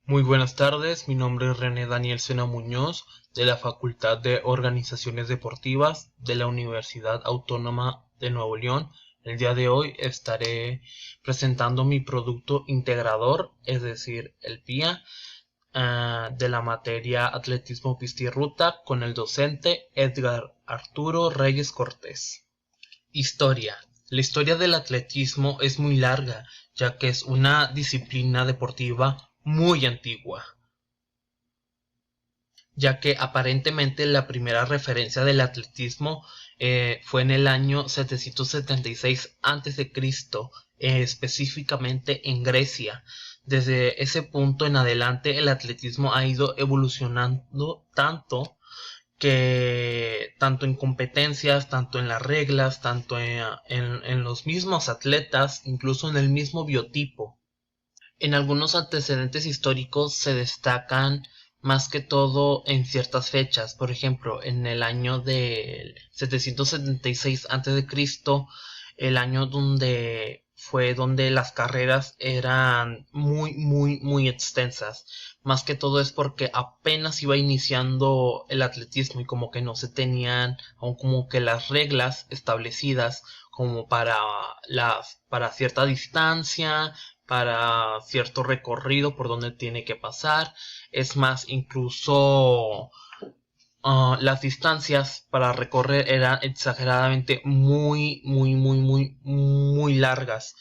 Muy buenas tardes, mi nombre es René Daniel Sena Muñoz, de la Facultad de Organizaciones Deportivas de la Universidad Autónoma de Nuevo León. El día de hoy estaré presentando mi producto integrador, es decir, el PIA, de la materia Atletismo Pista y Ruta con el docente Edgar Arturo Reyes Cortés. Historia. La historia del atletismo es muy larga, ya que es una disciplina deportiva muy antigua, ya que aparentemente la primera referencia del atletismo fue en el año 776 a.C., específicamente en Grecia. Desde ese punto en adelante el atletismo ha ido evolucionando tanto en competencias, tanto en las reglas, tanto en los mismos atletas, incluso en el mismo biotipo. En algunos antecedentes históricos se destacan más que todo en ciertas fechas. Por ejemplo, en el año de 776 a.C., el año donde las carreras eran muy extensas. Más que todo es porque apenas iba iniciando el atletismo y como que no se tenían aún como que las reglas establecidas como para cierta distancia, para cierto recorrido por donde tiene que pasar. Es más, incluso las distancias para recorrer eran exageradamente muy largas.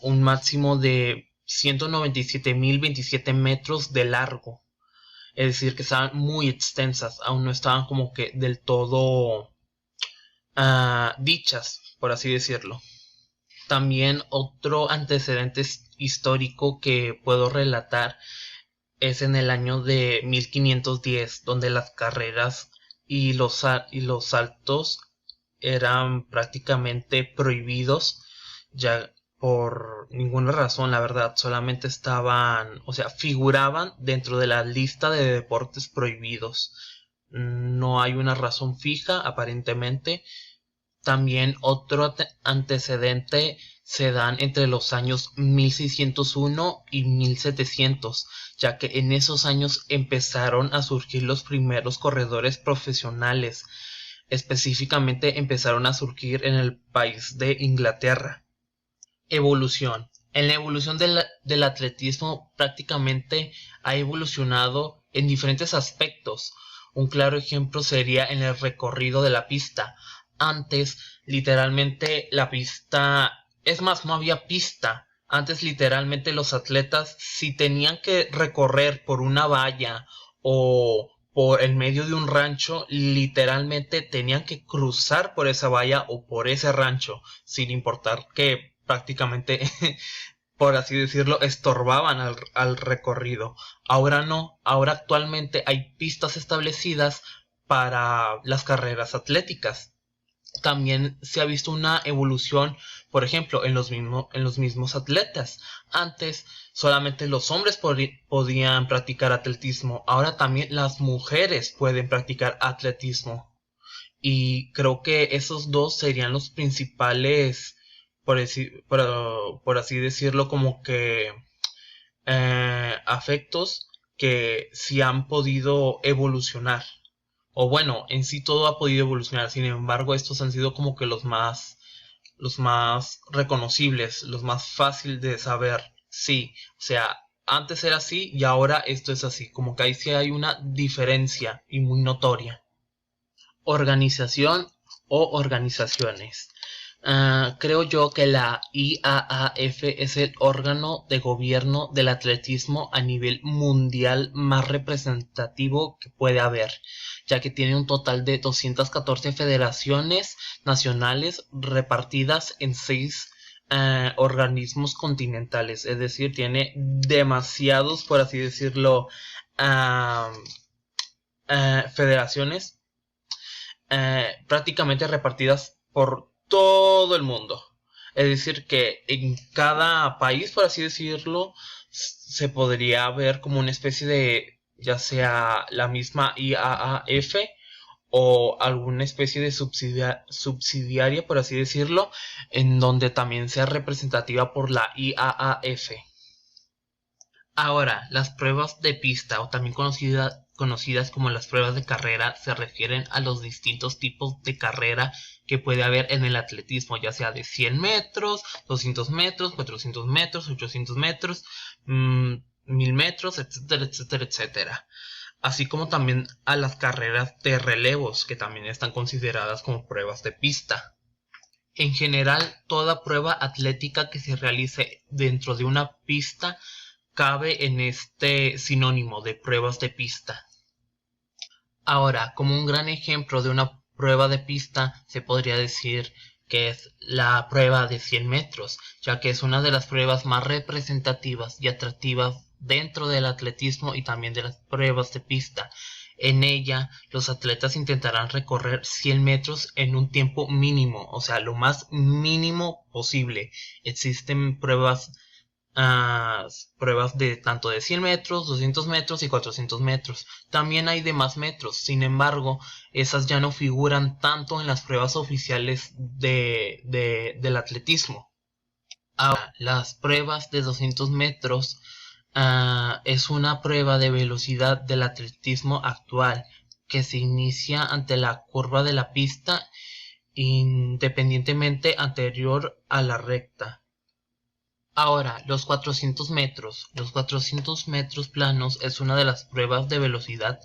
Un máximo de 197.027 metros de largo. Es decir, que estaban muy extensas, aún no estaban como que del todo dichas, por así decirlo. También otro antecedente histórico que puedo relatar es en el año de 1510, donde las carreras y los saltos eran prácticamente prohibidos, ya por ninguna razón, la verdad, solamente estaban, o sea, figuraban dentro de la lista de deportes prohibidos. No hay una razón fija, aparentemente. También otro antecedente se dan entre los años 1601 y 1700, ya que en esos años empezaron a surgir los primeros corredores profesionales. Específicamente empezaron a surgir en el país de Inglaterra. Evolución. En la evolución del atletismo prácticamente ha evolucionado en diferentes aspectos. Un claro ejemplo sería en el recorrido de la pista. Antes, literalmente, la pista, es más, no había pista. Antes, literalmente, los atletas, si tenían que recorrer por una valla o por el medio de un rancho, literalmente tenían que cruzar por esa valla o por ese rancho, sin importar que prácticamente, por así decirlo, estorbaban al recorrido. Ahora no, ahora actualmente hay pistas establecidas para las carreras atléticas. También se ha visto una evolución, por ejemplo, en los mismos atletas. Antes solamente los hombres podían practicar atletismo, ahora también las mujeres pueden practicar atletismo. Y creo que esos dos serían los principales, por así decirlo, como que afectos que sí han podido evolucionar. O bueno, en sí todo ha podido evolucionar. Sin embargo, estos han sido como que los más reconocibles, los más fáciles de saber. Sí, o sea, antes era así y ahora esto es así. Como que ahí sí hay una diferencia y muy notoria. Organización o organizaciones. Creo yo que la IAAF es el órgano de gobierno del atletismo a nivel mundial más representativo que puede haber, ya que tiene un total de 214 federaciones nacionales repartidas en 6 organismos continentales, es decir, tiene demasiados, por así decirlo, uh, federaciones prácticamente repartidas por todo el mundo. Es decir, que en cada país, por así decirlo, se podría ver como una especie de, ya sea la misma IAAF o alguna especie de subsidiaria, por así decirlo, en donde también sea representativa por la IAAF. Ahora, las pruebas de pista, o también conocidas como las pruebas de carrera, se refieren a los distintos tipos de carrera que puede haber en el atletismo, ya sea de 100 metros, 200 metros, 400 metros, 800 metros, 1000 metros, etcétera, etcétera, etcétera. Así como también a las carreras de relevos, que también están consideradas como pruebas de pista. En general, toda prueba atlética que se realice dentro de una pista cabe en este sinónimo de pruebas de pista. Ahora, como un gran ejemplo de una prueba de pista, se podría decir que es la prueba de 100 metros, ya que es una de las pruebas más representativas y atractivas dentro del atletismo y también de las pruebas de pista. En ella, los atletas intentarán recorrer 100 metros en un tiempo mínimo, o sea, lo más mínimo posible. Existen pruebas de tanto de 100 metros, 200 metros y 400 metros. También hay de más metros, sin embargo, esas ya no figuran tanto en las pruebas oficiales del atletismo. Ahora, las pruebas de 200 metros es una prueba de velocidad del atletismo actual que se inicia ante la curva de la pista independientemente anterior a la recta. Ahora, los 400 metros. Los 400 metros planos es una de las pruebas de velocidad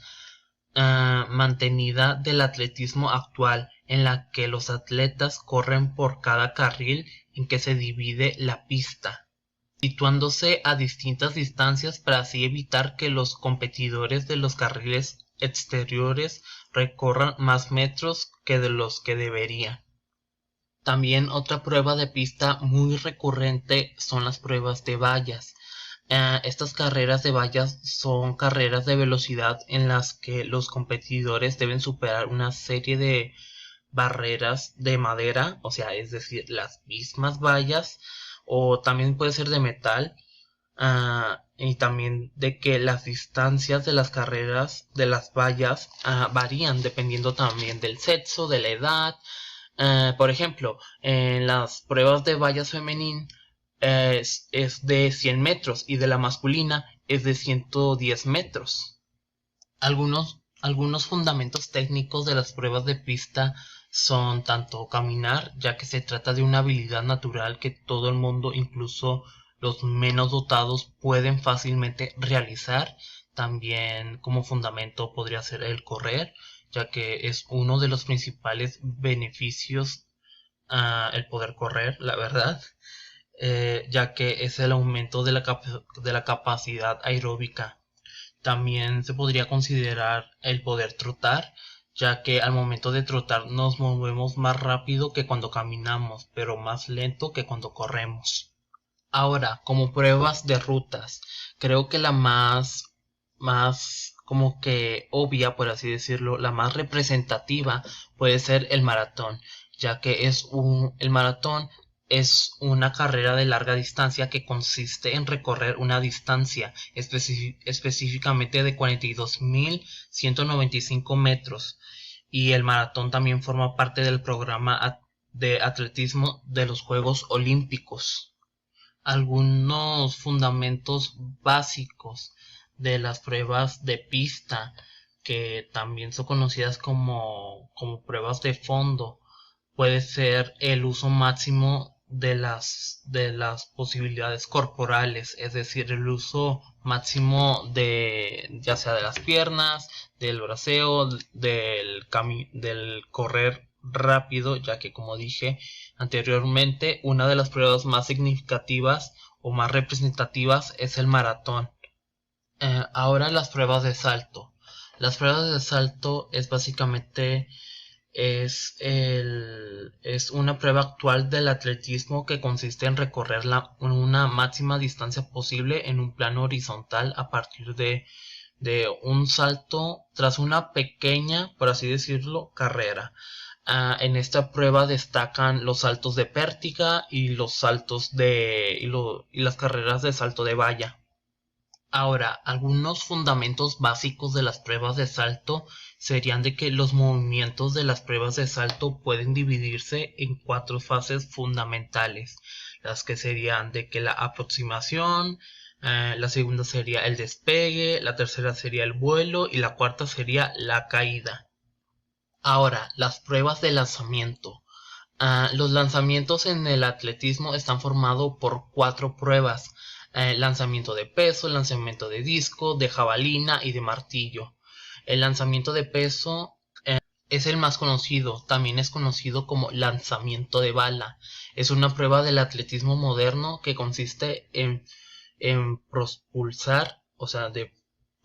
mantenida del atletismo actual, en la que los atletas corren por cada carril en que se divide la pista, situándose a distintas distancias para así evitar que los competidores de los carriles exteriores recorran más metros que de los que deberían. También otra prueba de pista muy recurrente son las pruebas de vallas. Estas carreras de vallas son carreras de velocidad en las que los competidores deben superar una serie de barreras de madera, o sea, es decir, las mismas vallas, o también puede ser de metal, y también de que las distancias de las carreras de las vallas varían dependiendo también del sexo, de la edad. Por ejemplo, en las pruebas de vallas femeninas es de 100 metros y de la masculina es de 110 metros. Algunos fundamentos técnicos de las pruebas de pista son tanto caminar, ya que se trata de una habilidad natural que todo el mundo, incluso los menos dotados, pueden fácilmente realizar. También como fundamento podría ser el correr, ya que es uno de los principales beneficios el poder correr, la verdad, ya que es el aumento de la capacidad aeróbica. También se podría considerar el poder trotar, ya que al momento de trotar nos movemos más rápido que cuando caminamos, pero más lento que cuando corremos. Ahora, como pruebas de rutas, creo que la más como que obvia, por así decirlo, la más representativa puede ser el maratón, ya que el maratón es una carrera de larga distancia que consiste en recorrer una distancia específicamente de 42.195 metros, y el maratón también forma parte del programa de atletismo de los Juegos Olímpicos. Algunos fundamentos básicos de las pruebas de pista, que también son conocidas como pruebas de fondo, puede ser el uso máximo de las posibilidades corporales, es decir, el uso máximo de ya sea de las piernas, del braceo, del correr rápido, ya que como dije anteriormente, una de las pruebas más significativas o más representativas es el maratón. Ahora las pruebas de salto. Las pruebas de salto es básicamente es una prueba actual del atletismo que consiste en recorrer una máxima distancia posible en un plano horizontal a partir de un salto tras una pequeña, por así decirlo, carrera. En esta prueba destacan los saltos de pértiga y los saltos y las carreras de salto de valla. Ahora, algunos fundamentos básicos de las pruebas de salto serían de que los movimientos de las pruebas de salto pueden dividirse en 4 fases fundamentales, las que serían de que la aproximación, la segunda sería el despegue, la tercera sería el vuelo y la cuarta sería la caída. Ahora, las pruebas de lanzamiento. Los lanzamientos en el atletismo están formados por 4 pruebas: lanzamiento de peso, lanzamiento de disco, de jabalina y de martillo. El lanzamiento de peso es el más conocido, también es conocido como lanzamiento de bala. Es una prueba del atletismo moderno que consiste en propulsar, o sea, de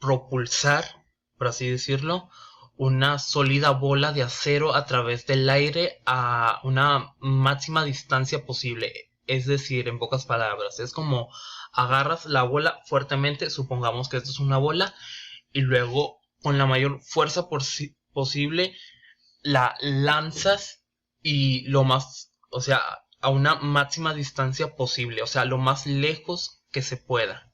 propulsar, por así decirlo, una sólida bola de acero a través del aire a una máxima distancia posible. Es decir, en pocas palabras, es como agarras la bola fuertemente, supongamos que esto es una bola, y luego con la mayor fuerza posible la lanzas y lo más, o sea, a una máxima distancia posible, o sea, lo más lejos que se pueda.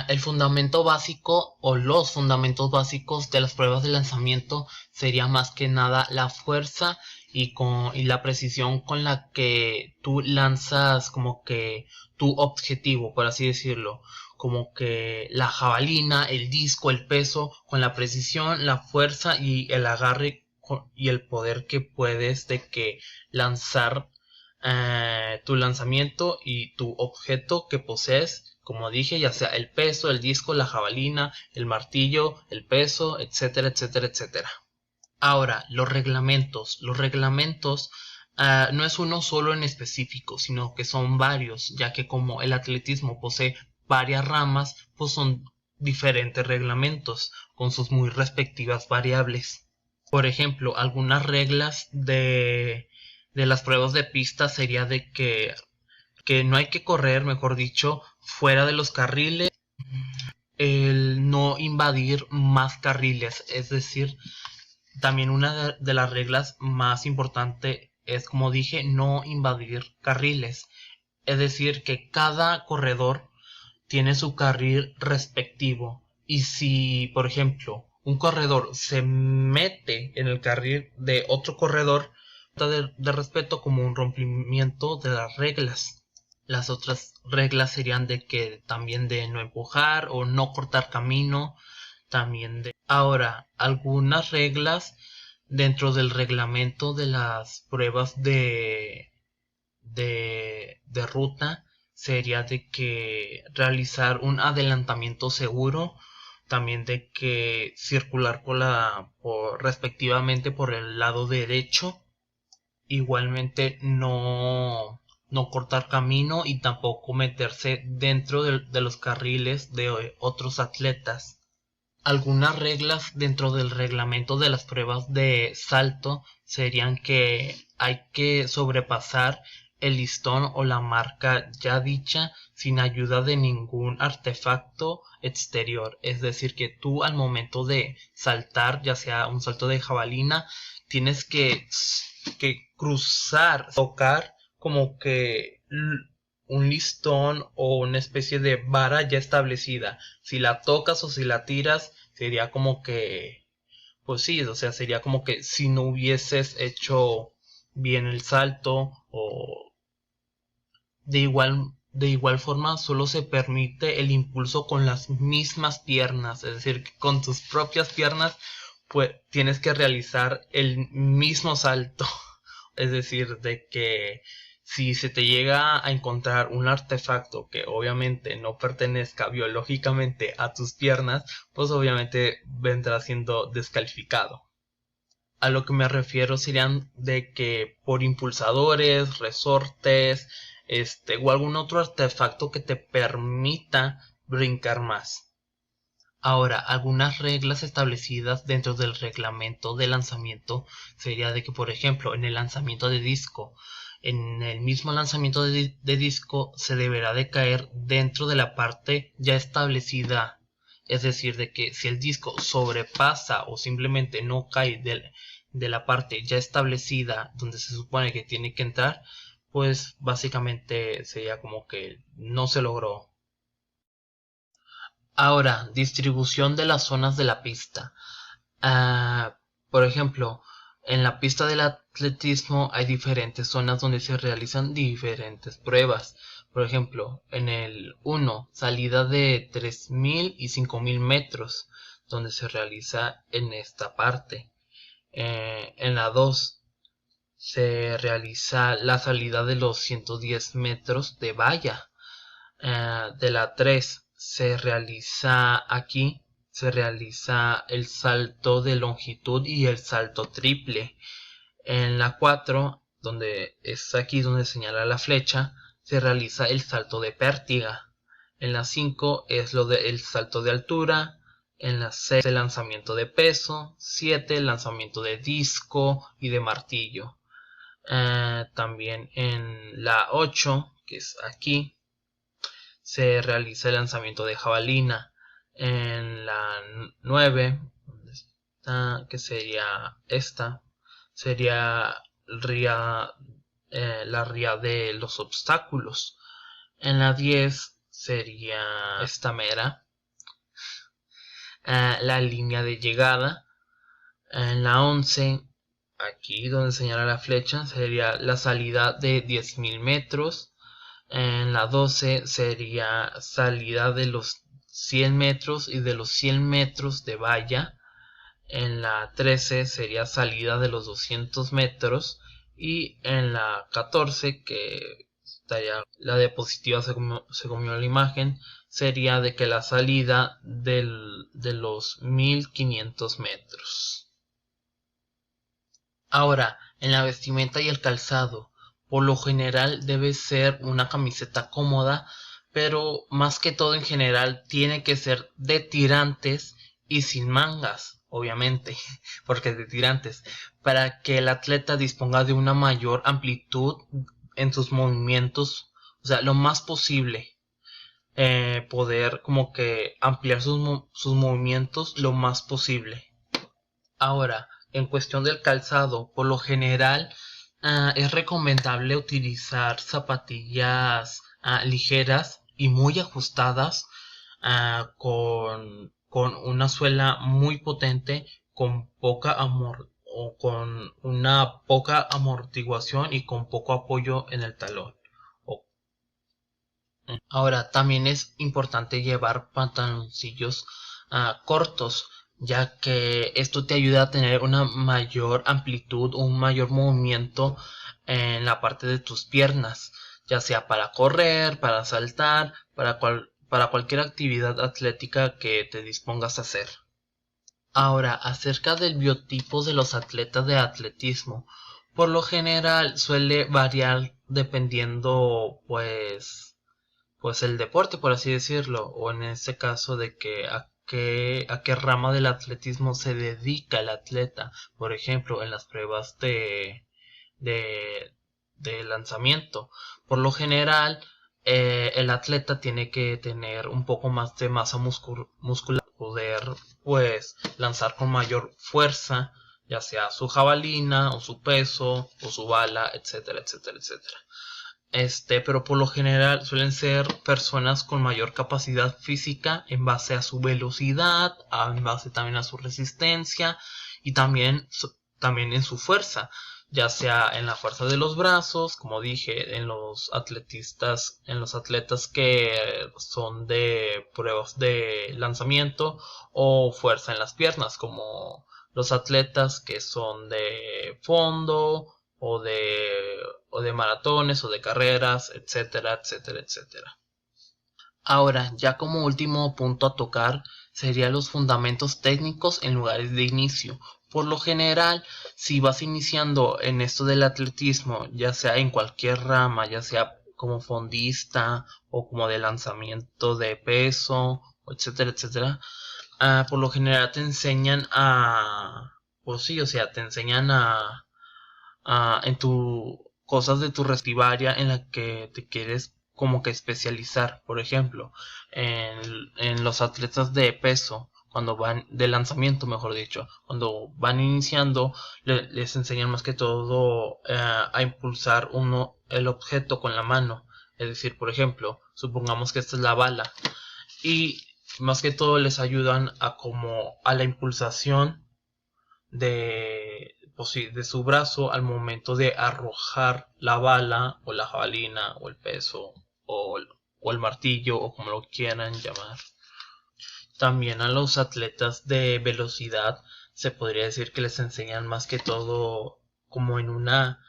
El fundamento básico o los fundamentos básicos de las pruebas de lanzamiento sería más que nada la fuerza y la precisión con la que tú lanzas como que tu objetivo, por así decirlo, como que la jabalina, el disco, el peso, con la precisión, la fuerza y el agarre y el poder que puedes de que lanzar tu lanzamiento y tu objeto que posees, como dije, ya sea el peso, el disco, la jabalina, el martillo, el peso, etcétera, etcétera, etcétera. Ahora, los reglamentos. Los reglamentos no es uno solo en específico, sino que son varios, ya que como el atletismo posee varias ramas, pues son diferentes reglamentos con sus muy respectivas variables. Por ejemplo, algunas reglas de las pruebas de pista sería de que no hay que correr, mejor dicho, fuera de los carriles, el no invadir más carriles, es decir, también una de las reglas más importantes es, como dije, no invadir carriles, es decir, que cada corredor tiene su carril respectivo y si, por ejemplo, un corredor se mete en el carril de otro corredor, de respeto como un rompimiento de las reglas. Las otras reglas serían de que también de no empujar o no cortar camino, también de... Ahora, algunas reglas dentro del reglamento de las pruebas de ruta sería de que realizar un adelantamiento seguro, también de que circular respectivamente por el lado derecho, igualmente no cortar camino y tampoco meterse dentro de los carriles de otros atletas. Algunas reglas dentro del reglamento de las pruebas de salto serían que hay que sobrepasar el listón o la marca ya dicha sin ayuda de ningún artefacto exterior. Es decir, que tú al momento de saltar, ya sea un salto de jabalina, tienes que cruzar, tocar como que un listón o una especie de vara ya establecida. Si la tocas o si la tiras, sería como que, pues sí, o sea, sería como que si no hubieses hecho bien el salto o de igual forma solo se permite el impulso con las mismas piernas, es decir, que con tus propias piernas pues tienes que realizar el mismo salto. Es decir, de que si se te llega a encontrar un artefacto que obviamente no pertenezca biológicamente a tus piernas, pues obviamente vendrá siendo descalificado. A lo que me refiero serían de que por impulsadores, resortes, o algún otro artefacto que te permita brincar más. Ahora, algunas reglas establecidas dentro del reglamento de lanzamiento sería de que, por ejemplo, en el lanzamiento de disco, en el mismo lanzamiento de disco se deberá de caer dentro de la parte ya establecida. Es decir, de que si el disco sobrepasa o simplemente no cae de la parte ya establecida donde se supone que tiene que entrar, pues básicamente sería como que no se logró. Ahora, distribución de las zonas de la pista. Por ejemplo, en la pista del atletismo hay diferentes zonas donde se realizan diferentes pruebas. Por ejemplo, en el 1, salida de 3000 y 5000 metros, donde se realiza en esta parte. En la 2 se realiza la salida de los 110 metros de valla. De la 3 se realiza el salto de longitud y el salto triple. En la 4, donde es aquí donde señala la flecha, se realiza el salto de pértiga. En la 5 es el salto de altura. En la 6 el lanzamiento de peso. 7 el lanzamiento de disco y de martillo. También en la 8, que es aquí, se realiza el lanzamiento de jabalina. En la 9, que sería esta, sería la ría de los obstáculos. En la 10 sería esta mera, la línea de llegada. En la 11, aquí donde señala la flecha, sería la salida de 10.000 metros. En la 12 sería salida de los 100 metros y de los 100 metros de valla. En la 13 sería salida de los 200 metros. Y en la 14, que estaría la diapositiva se comió la imagen, sería de que la salida de los 1500 metros. Ahora, en la vestimenta y el calzado, por lo general debe ser una camiseta cómoda, pero más que todo en general tiene que ser de tirantes y sin mangas, obviamente, porque es de tirantes, para que el atleta disponga de una mayor amplitud en sus movimientos, o sea, lo más posible, poder como que ampliar sus movimientos lo más posible. Ahora, en cuestión del calzado, por lo general es recomendable utilizar zapatillas ligeras y muy ajustadas, con una suela muy potente, con una poca amortiguación y con poco apoyo en el talón. Ahora, también es importante llevar pantaloncillos cortos, ya que esto te ayuda a tener una mayor amplitud o un mayor movimiento en la parte de tus piernas, ya sea para correr, para saltar, para cualquier actividad atlética que te dispongas a hacer. Ahora, acerca del biotipo de los atletas de atletismo, por lo general suele variar dependiendo pues el deporte, por así decirlo, o en este caso de que a qué rama del atletismo se dedica el atleta. Por ejemplo, en las pruebas de, de lanzamiento. Por lo general, el atleta tiene que tener un poco más de masa muscular, poder pues lanzar con mayor fuerza, ya sea su jabalina o su peso o su bala, etcétera, etcétera, etcétera. Pero por lo general suelen ser personas con mayor capacidad física en base a su velocidad, en base también a su resistencia y también en su fuerza, ya sea en la fuerza de los brazos, como dije, en los atletas que son de pruebas de lanzamiento, o fuerza en las piernas, como los atletas que son de fondo o de maratones o de carreras, etcétera, etcétera, etcétera. Ahora, ya como último punto a tocar, serían los fundamentos técnicos en lugares de inicio. Por lo general, si vas iniciando en esto del atletismo, ya sea en cualquier rama, ya sea como fondista o como de lanzamiento de peso, etcétera, etcétera, por lo general te enseñan pues sí, o sea, te enseñan en tu cosas de tu restivaria en la que te quieres como que especializar. Por ejemplo, en los atletas de peso, cuando van de lanzamiento, mejor dicho, cuando van iniciando, les enseñan más que todo a impulsar el objeto con la mano. Es decir, por ejemplo, supongamos que esta es la bala y Más que todo les ayudan a como a la impulsación de, pues sí, de su brazo al momento de arrojar la bala o la jabalina o el peso o el martillo o como lo quieran llamar. También a los atletas de velocidad se podría decir que les enseñan más que todo como en una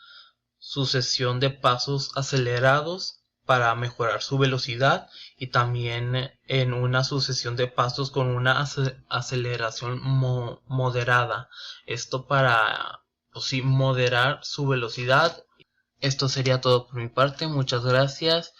sucesión de pasos acelerados para mejorar su velocidad y también en una sucesión de pasos con una aceleración moderada. Esto para, pues sí, moderar su velocidad. Esto sería todo por mi parte. Muchas gracias.